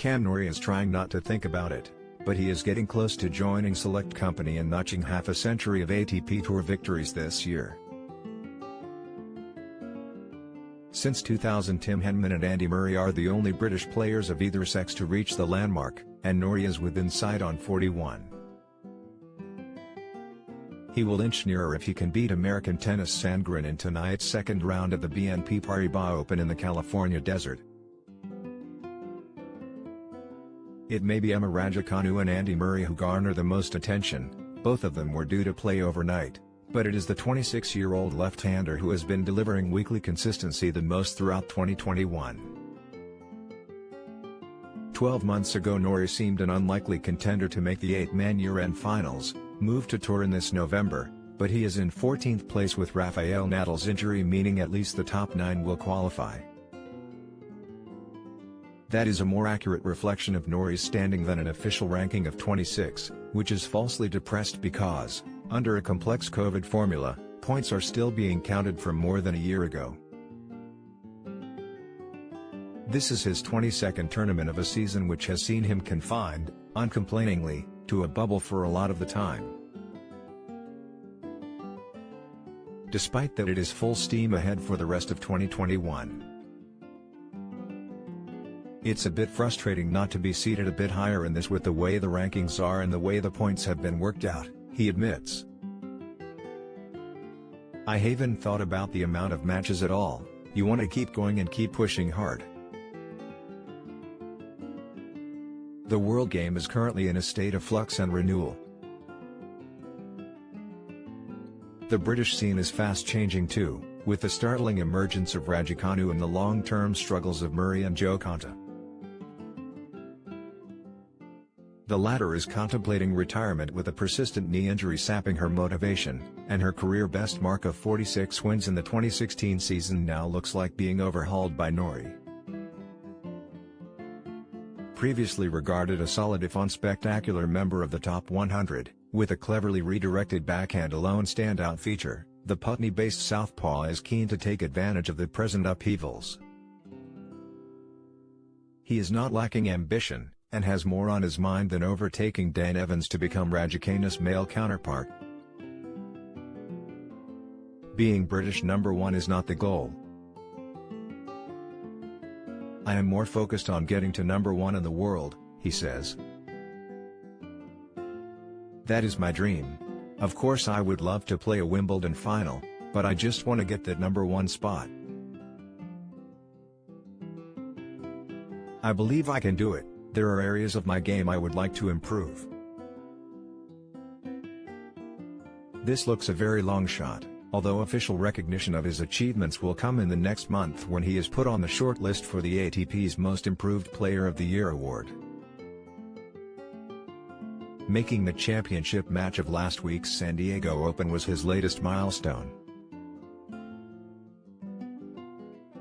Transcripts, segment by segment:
Cam Norrie is trying not to think about it, but he is getting close to joining select company and notching half a century of ATP Tour victories this year. Since 2000, Tim Henman and Andy Murray are the only British players of either sex to reach the landmark, and Norrie is within sight on 41. He will inch nearer if he can beat American tennis Sandgren in tonight's second round of the BNP Paribas Open in the California desert. It may be Emma Raducanu and Andy Murray who garner the most attention. Both of them were due to play overnight, but it is the 26-year-old left-hander who has been delivering weekly consistency the most throughout 2021. 12 months ago, Norrie seemed an unlikely contender to make the 8-man year-end finals, moved to Turin this November, but he is in 14th place with Rafael Nadal's injury meaning at least the top 9 will qualify. That is a more accurate reflection of Norrie's standing than an official ranking of 26, which is falsely depressed because, under a complex COVID formula, points are still being counted from more than a year ago. This is his 22nd tournament of a season which has seen him confined, uncomplainingly, to a bubble for a lot of the time. Despite that, it is full steam ahead for the rest of 2021. It's a bit frustrating not to be seated a bit higher in this with the way the rankings are and the way the points have been worked out, he admits. I haven't thought about the amount of matches at all. You want to keep going and keep pushing hard. The world game is currently in a state of flux and renewal. The British scene is fast changing too, with the startling emergence of Raducanu and the long-term struggles of Murray and Jo Konta. The latter is contemplating retirement with a persistent knee injury sapping her motivation, and her career best mark of 46 wins in the 2016 season now looks like being overhauled by Norrie. Previously regarded a solid if unspectacular member of the top 100, with a cleverly redirected backhand alone standout feature, the Putney-based southpaw is keen to take advantage of the present upheavals. He is not lacking ambition, and has more on his mind than overtaking Dan Evans to become Raducanu's male counterpart. Being British #1 is not the goal. I am more focused on getting to #1 in the world, he says. That is my dream. Of course I would love to play a Wimbledon final, but I just want to get that #1 spot. I believe I can do it. There are areas of my game I would like to improve. This looks a very long shot, although official recognition of his achievements will come in the next month when he is put on the short list for the ATP's Most Improved Player of the Year award. Making the championship match of last week's San Diego Open was his latest milestone.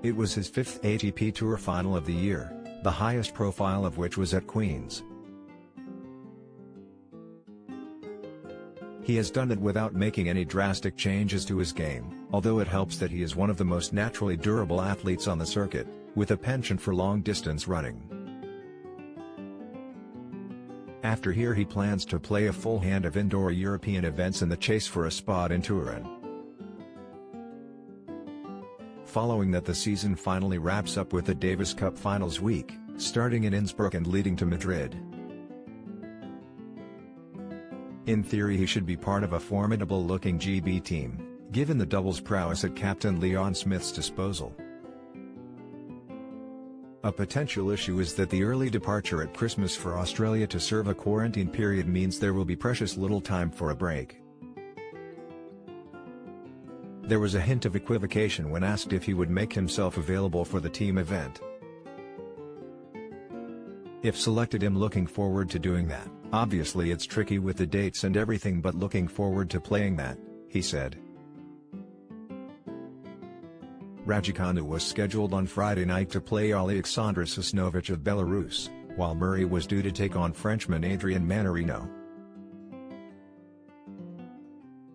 It was his 5th ATP Tour final of the year, the highest profile of which was at Queen's. He has done it without making any drastic changes to his game, although it helps that he is one of the most naturally durable athletes on the circuit, with a penchant for long-distance running. After here he plans to play a full hand of indoor European events in the chase for a spot in Turin. Following that, the season finally wraps up with the Davis Cup Finals week, starting in Innsbruck and leading to Madrid. In theory he should be part of a formidable-looking GB team, given the doubles prowess at captain Leon Smith's disposal. A potential issue is that the early departure at Christmas for Australia to serve a quarantine period means there will be precious little time for a break. There was a hint of equivocation when asked if he would make himself available for the team event. If selected, I'm looking forward to doing that. Obviously it's tricky with the dates and everything, but looking forward to playing that, he said. Raducanu was scheduled on Friday night to play Alexandra Sosnovic of Belarus, while Murray was due to take on Frenchman Adrian Manarino.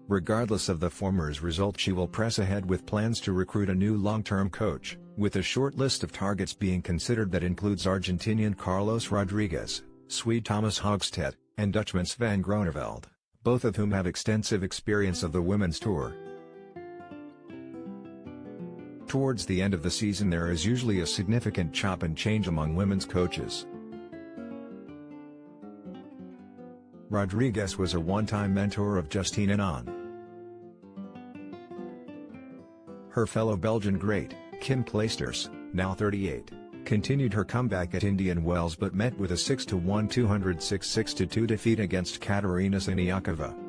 Regardless of the former's result, she will press ahead with plans to recruit a new long-term coach, with a short list of targets being considered that includes Argentinian Carlos Rodriguez, Swede Thomas Hogstedt, and Dutchman Sven Groeneveld, both of whom have extensive experience of the Women's Tour. Towards the end of the season there is usually a significant chop and change among women's coaches. Rodriguez was a one-time mentor of Justine Henin. Her fellow Belgian great, Kim Clijsters, now 38, continued her comeback at Indian Wells but met with a 6-1 206-6-2 defeat against Katerina Siniakova.